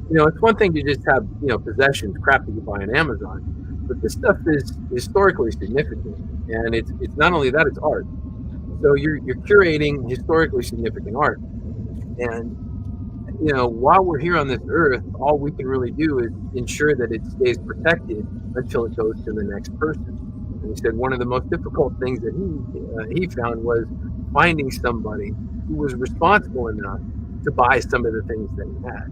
It's one thing to just have, possessions, crap that you buy on Amazon, but this stuff is historically significant. And it's not only that, it's art. So you're curating historically significant art. And, while we're here on this earth, all we can really do is ensure that it stays protected until it goes to the next person. And he said one of the most difficult things that he found was finding somebody who was responsible enough to buy some of the things that he had.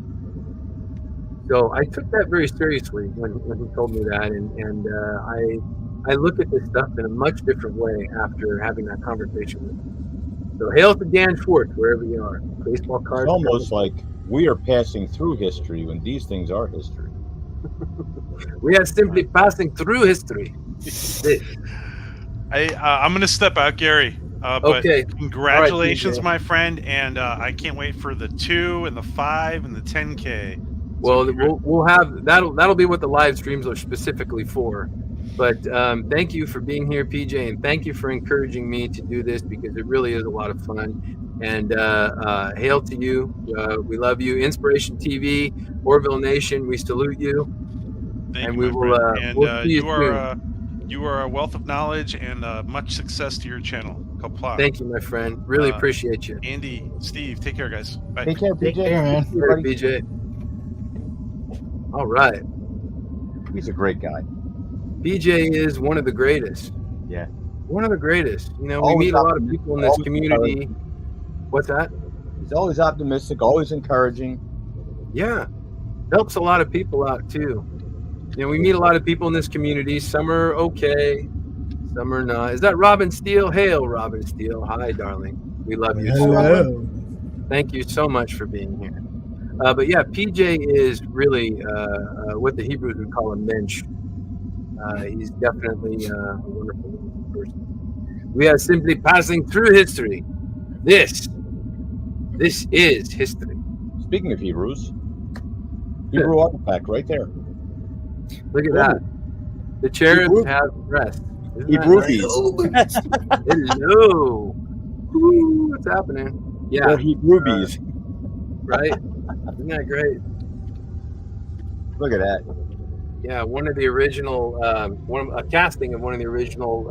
So I took that very seriously when he told me that, and I look at this stuff in a much different way after having that conversation with him. So hail to Dan Schwartz, wherever you are. Baseball cards. It's almost like we are passing through history when these things are history. We are simply passing through history. I'm going to step out, Gary. But okay. Congratulations, right, my friend, and I can't wait for the 2 and the 5 and the 10K. Well, we'll have that'll be what the live streams are specifically for. But thank you for being here, PJ, and thank you for encouraging me to do this because it really is a lot of fun. And hail to you. We love you. Inspiration TV, Orville Nation, we salute you. Thank you, we will. We'll see you soon. You are a wealth of knowledge and much success to your channel. Kapla. Thank you, my friend. Really appreciate you. Andy, Steve, take care, guys. Bye. Take care, PJ. Take care, man. Take care, PJ. All right. He's a great guy. PJ is one of the greatest. Yeah. One of the greatest. We Always meet a lot of people in this community. What's that? He's always optimistic, always encouraging. Yeah. Helps a lot of people out, too. We meet a lot of people in this community. Some are okay. Some are not. Is that Robin Steele? Hail, Robin Steele. Hi, darling. We love you so much. Thank you so much for being here. But yeah, PJ is really what the Hebrews would call a mensch. He's definitely a wonderful person. We are simply passing through history. This is history. Speaking of Hebrews, Hebrew artifact right there. Look at that. The cherubs have breasts. Hebrews. Nice? Hello. Ooh, what's happening? Yeah. They're Hebrews. Right? Isn't that great? Look at that. Yeah, one of the original, a casting of one of the original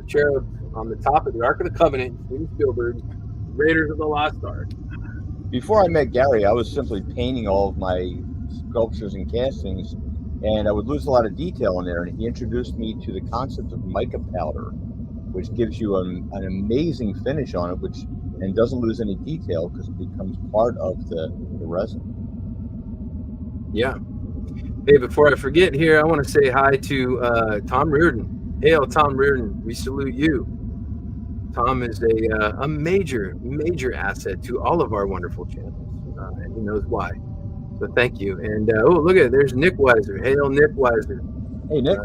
cherubs on the top of the Ark of the Covenant, Steven Spielberg, Raiders of the Lost Ark. Before I met Gary, I was simply painting all of my sculptures and castings, and I would lose a lot of detail in there. And he introduced me to the concept of mica powder, which gives you an amazing finish on it, and doesn't lose any detail because it becomes part of the resin. Yeah. Hey, before I forget here, I want to say hi to Tom Reardon. Hail, Tom Reardon. We salute you. Tom is a major asset to all of our wonderful channels, and he knows why. So thank you. And look at it. There's Nick Weiser. Hail, Nick Weiser. Hey, Nick.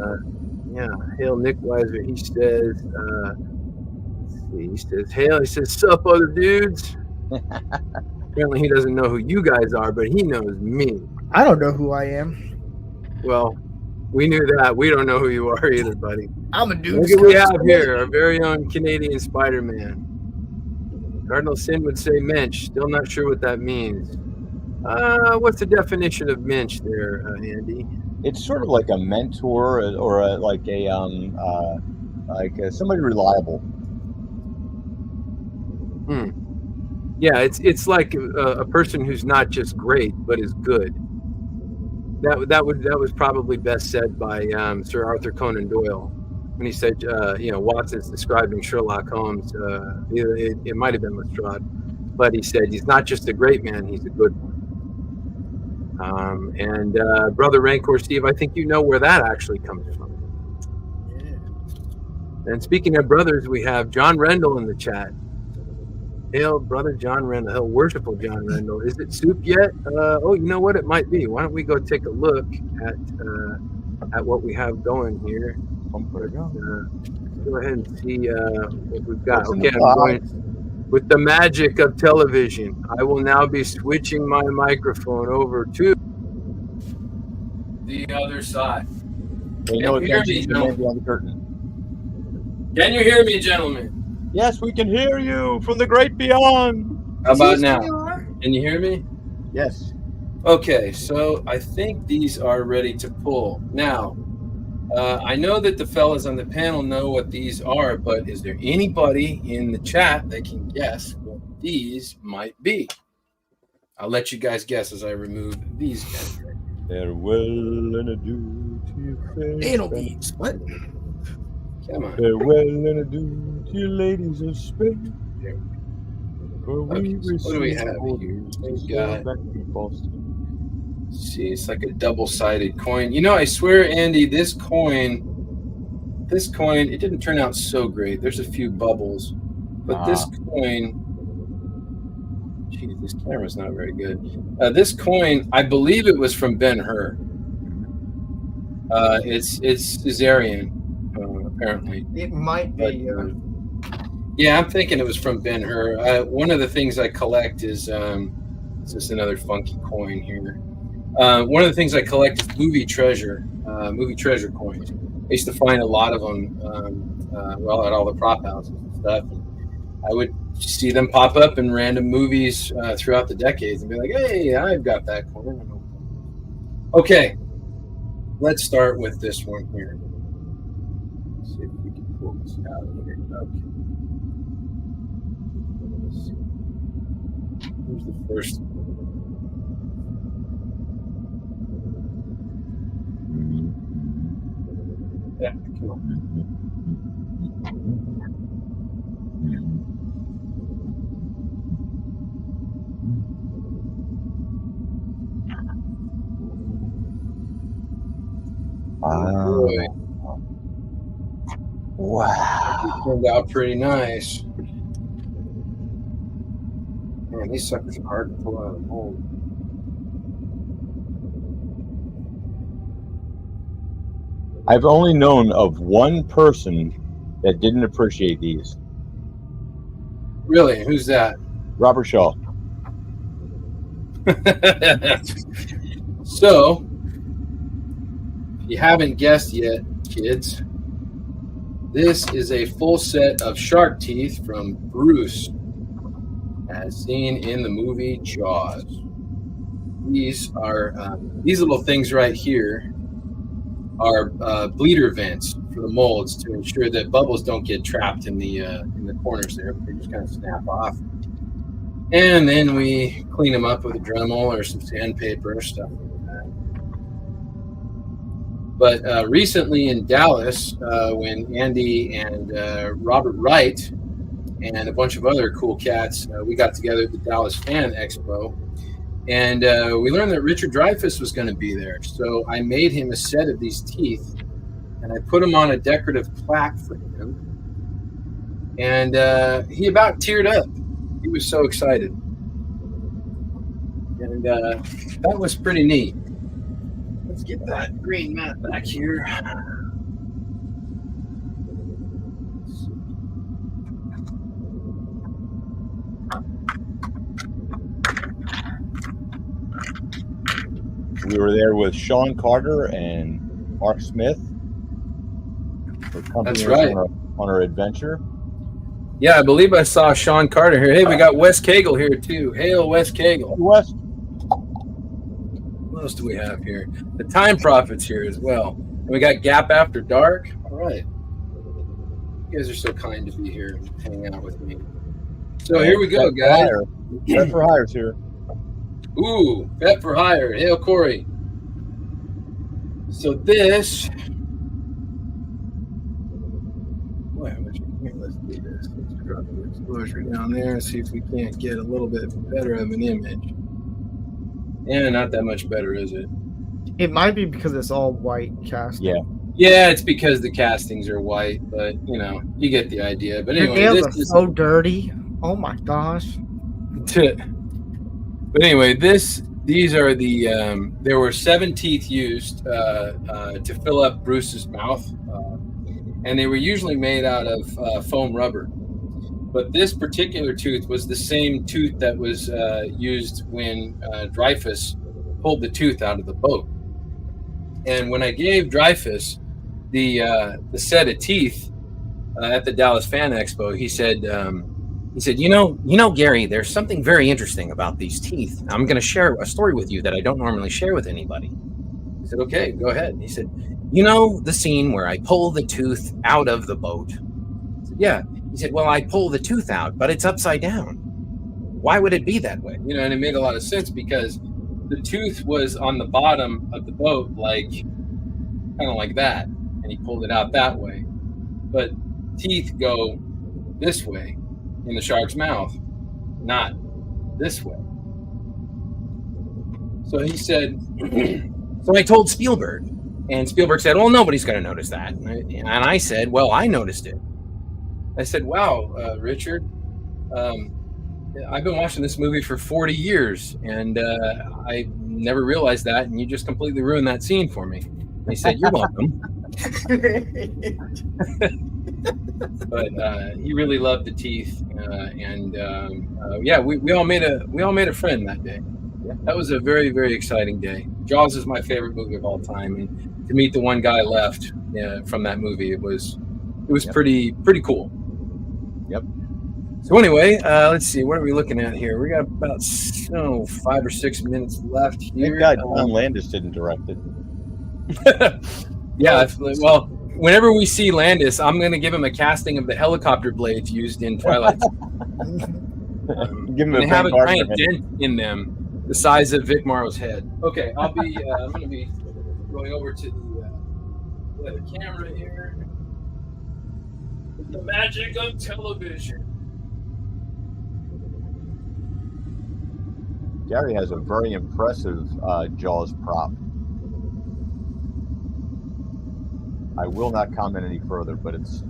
Yeah, hail, Nick Weiser. He says, let's see. He says, hail. He says, sup, other dudes. Apparently, he doesn't know who you guys are, but he knows me. I don't know who I am. Well, we knew that. We don't know who you are either, buddy. I'm a dude. Look what we have here, our very own Canadian Spider-Man. Cardinal Sin would say mensch. Still not sure what that means. What's the definition of mensch there, Andy? It's sort of like a mentor or somebody reliable. Yeah, it's like a person who's not just great but is good. That was probably best said by Sir Arthur Conan Doyle when he said, Watson's describing Sherlock Holmes. It might have been Lestrade, but he said he's not just a great man; he's a good one. And Brother Rancor Steve, I think you know where that actually comes from. Yeah. And speaking of brothers, we have John Rendell in the chat. Hail, Brother John Rendell. Hail, worshipful John Rendell. Is it soup yet? You know what? It might be. Why don't we go take a look at what we have going here? Go ahead and see what we've got. Okay, I'm going. With the magic of television, I will now be switching my microphone over to the other side. Can you hear me, Can you hear me, gentlemen? Yes, we can hear you from the great beyond. How about now? Can you hear me? Yes. Okay, so I think these are ready to pull. Now, I know that the fellas on the panel know what these are, but is there anybody in the chat that can guess what these might be? I'll let you guys guess as I remove these guys. Farewell and adieu to your friends. Anal beads. What? Come on. Farewell and adieu to your ladies of Spain. Okay, so what do we have here? We've got... Let's see, it's like a double-sided coin. You know, I swear, Andy, this coin, it didn't turn out so great. There's a few bubbles, but this coin, geez, this camera's not very good. This coin, I believe it was from Ben-Hur. It's Caesarean, apparently. It might be. Yeah, I'm thinking it was from Ben-Hur. One of the things I collect is just another funky coin here. One of the things I collect is movie treasure coins. I used to find a lot of them, at all the prop houses and stuff. And I would see them pop up in random movies throughout the decades and be like, hey, I've got that coin. Okay, let's start with this one here. Let's see if we can pull this out of here. Okay. Let's see. Here's the first one. Yeah, come on. Wow. It turned out pretty nice. Man, these suckers are hard to pull out of the mold. I've only known of one person that didn't appreciate these. Really? Who's that? Robert Shaw. So, if you haven't guessed yet, kids, this is a full set of shark teeth from Bruce, as seen in the movie Jaws. These are these little things right here are bleeder vents for the molds to ensure that bubbles don't get trapped in the corners there. They just kind of snap off. And then we clean them up with a Dremel or some sandpaper or stuff like that. But recently in Dallas, when Andy and Robert Wright and a bunch of other cool cats, we got together at the Dallas Fan Expo, and we learned that Richard Dreyfuss was going to be there. So I made him a set of these teeth, and I put them on a decorative plaque for him. and he about teared up. He was so excited, and that was pretty neat. Let's get that green mat back here. We were there with Sean Carter and Mark Smith. That's right. On our adventure. Yeah, I believe I saw Sean Carter here. Hey, we got Wes Cagle here too. Hail, Wes Cagle. Wes. What else do we have here? The Time Prophets here as well. And we got Gap After Dark. All right. You guys are so kind to be here and hang out with me. So here we go, guys. Bet for Hire's here. Ooh, Bet for Hire. Hail, Corey. So this. Boy, let's do this. Let's drop the exposure down there and see if we can't get a little bit better of an image. Yeah, not that much better, is it? It might be because it's all white cast. Yeah. Yeah, it's because the castings are white, but you know, you get the idea. But Your anyway, nails this are is so dirty. Oh my gosh. But anyway, these are the there were 7 teeth used to fill up Bruce's mouth, and they were usually made out of foam rubber. But this particular tooth was the same tooth that was used when Dreyfus pulled the tooth out of the boat. And when I gave Dreyfus the set of teeth at the Dallas Fan Expo, he said, you know, Gary, there's something very interesting about these teeth. I'm going to share a story with you that I don't normally share with anybody. I said, okay, go ahead. He said, you know the scene where I pull the tooth out of the boat? I said, yeah. He said, well, I pull the tooth out, but it's upside down. Why would it be that way? You know, and it made a lot of sense because the tooth was on the bottom of the boat, kind of like that. And he pulled it out that way. But teeth go this way in the shark's mouth, not this way. So he said, so I told Spielberg, and Spielberg said, well, nobody's going to notice that. And I said, well, I noticed it. I said, wow, Richard, I've been watching this movie for 40 years, and I never realized that, and you just completely ruined that scene for me. And he said, you're welcome. But he really loved the teeth, and we all made a friend that day. That was a very, very exciting day. Jaws is my favorite movie of all time, and to meet the one guy left from that movie, it was pretty cool. Yep. So anyway, let's see. What are we looking at here? We got about 5 or 6 minutes left here. Thank God John Landis didn't direct it. Yeah. Well, whenever we see Landis, I'm going to give him a casting of the helicopter blades used in Twilight. Give him they have a giant dent in them, the size of Vic Morrow's head. Okay, I'm going to be going over to the camera here. The magic of television. Gary has a very impressive Jaws prop. I will not comment any further, but it's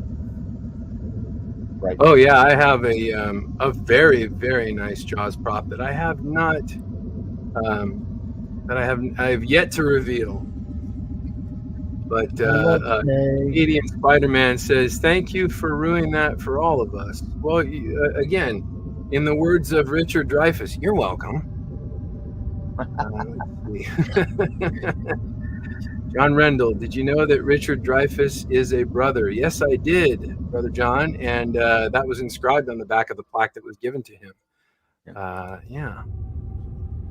right. Oh yeah, I have a very, very nice Jaws prop that I have not I have yet to reveal. But Canadian Spider-Man says, thank you for ruining that for all of us. Well, again, in the words of Richard Dreyfuss, you're welcome. John Rendell, did you know that Richard Dreyfuss is a brother? Yes, I did, Brother John. And that was inscribed on the back of the plaque that was given to him. Yeah.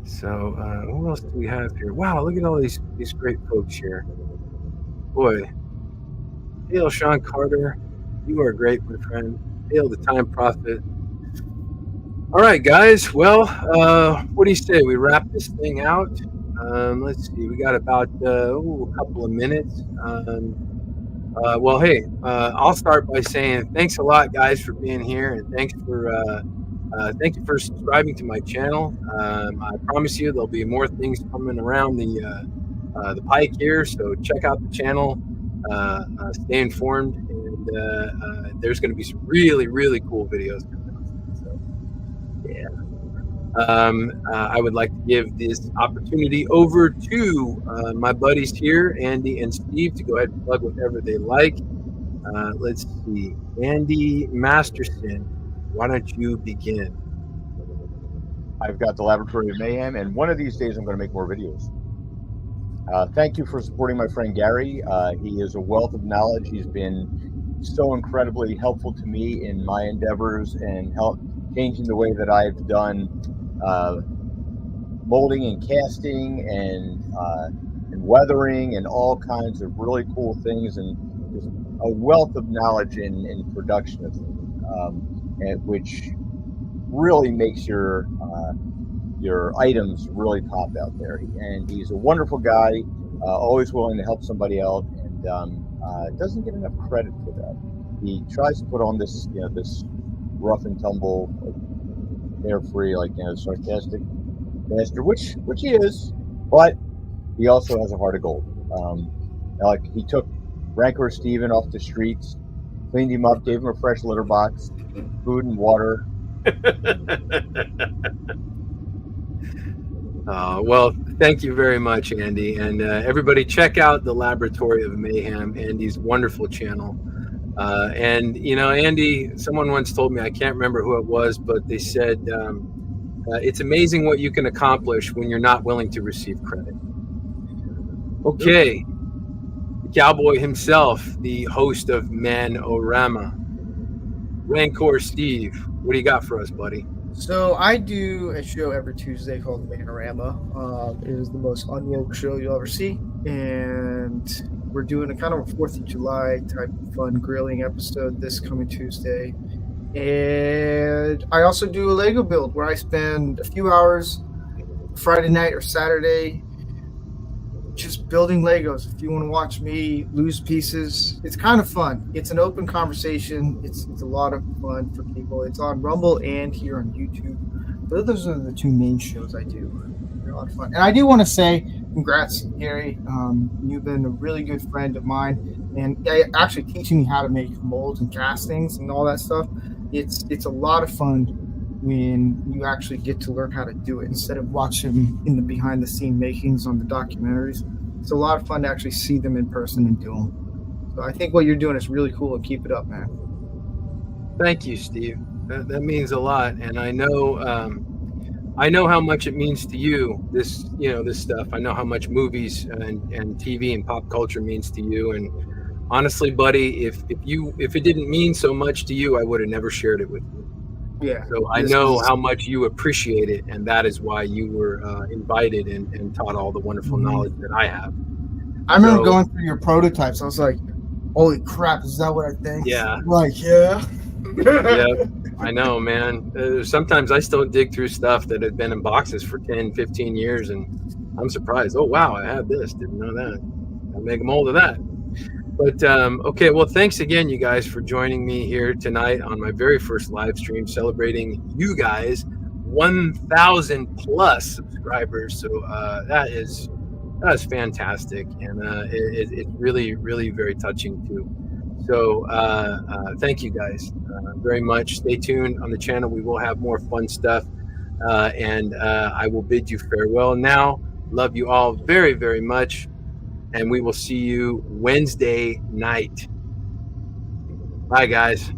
So who else do we have here? Wow, look at all these great folks here. Boy, hail Sean Carter. You are great, my friend. Hail the Time Prophet. All right, guys. Well, what do you say? We wrap this thing out? Let's see. We got about a couple of minutes. Well, hey, I'll start by saying thanks a lot, guys, for being here, and thank you for subscribing to my channel. I promise you there'll be more things coming around the pike here, so check out the channel, stay informed, and and there's going to be some really, really cool videos coming out. So, yeah. I would like to give this opportunity over to my buddies here, Andy and Steve, to go ahead and plug whatever they like. Let's see. Andy Masterson, why don't you begin? I've got the Laboratory of Mayhem, and one of these days I'm going to make more videos. Thank you for supporting my friend Gary. He is a wealth of knowledge. He's been so incredibly helpful to me in my endeavors and help changing the way that I've done molding and casting and weathering and all kinds of really cool things, and there's a wealth of knowledge in production of things, which really makes your items really pop out there. And he's a wonderful guy, always willing to help somebody out, and doesn't get enough credit for that. He tries to put on this, this rough and tumble, carefree, sarcastic master, which he is, but he also has a heart of gold. Like, he took Rancor Steven off the streets, cleaned him up, gave him a fresh litter box, food and water. Well, thank you very much, Andy. And everybody, check out the Laboratory of Mayhem, Andy's wonderful channel. And, Andy, someone once told me, I can't remember who it was, but they said, it's amazing what you can accomplish when you're not willing to receive credit. Okay. The cowboy himself, the host of Man-O-Rama, Rancor Steve, what do you got for us, buddy? So I do a show every Tuesday called Panorama. It is the most unwoke show you'll ever see, and we're doing a kind of a 4th of July type of fun grilling episode this coming Tuesday. And I also do a Lego build where I spend a few hours Friday night or Saturday just building Legos. If you want to watch me lose pieces, it's kind of fun. It's an open conversation. It's a lot of fun for people. It's on Rumble and here on YouTube. But those are the 2 main shows I do. They're a lot of fun. And I do want to say congrats, Gary. You've been a really good friend of mine, and actually teaching me how to make molds and castings and all that stuff. It's a lot of fun when you actually get to learn how to do it instead of watching in the behind the scene makings on the documentaries. It's a lot of fun to actually see them in person and do them. So I think what you're doing is really cool, and keep it up, man. Thank you, Steve. That means a lot, and I know how much it means to you. This stuff. I know how much movies and TV and pop culture means to you. And honestly, buddy, if it didn't mean so much to you, I would have never shared it with you. Yeah. So I know how much you appreciate it, and that is why you were invited and taught all the wonderful knowledge that I have. I remember going through your prototypes. I was like, holy crap, is that what I think? Yeah. Like, yeah. Yeah, I know, man. Sometimes I still dig through stuff that had been in boxes for 10, 15 years, and I'm surprised. Oh, wow, I had this. Didn't know that. I'll make a mold of that. But, okay, well, thanks again, you guys, for joining me here tonight on my very first live stream, celebrating you guys 1,000 plus subscribers. So that is fantastic, and it's really, really very touching too. So thank you guys very much. Stay tuned on the channel. We will have more fun stuff, and I will bid you farewell now. Love you all very, very much, and we will see you Wednesday night. Bye, guys.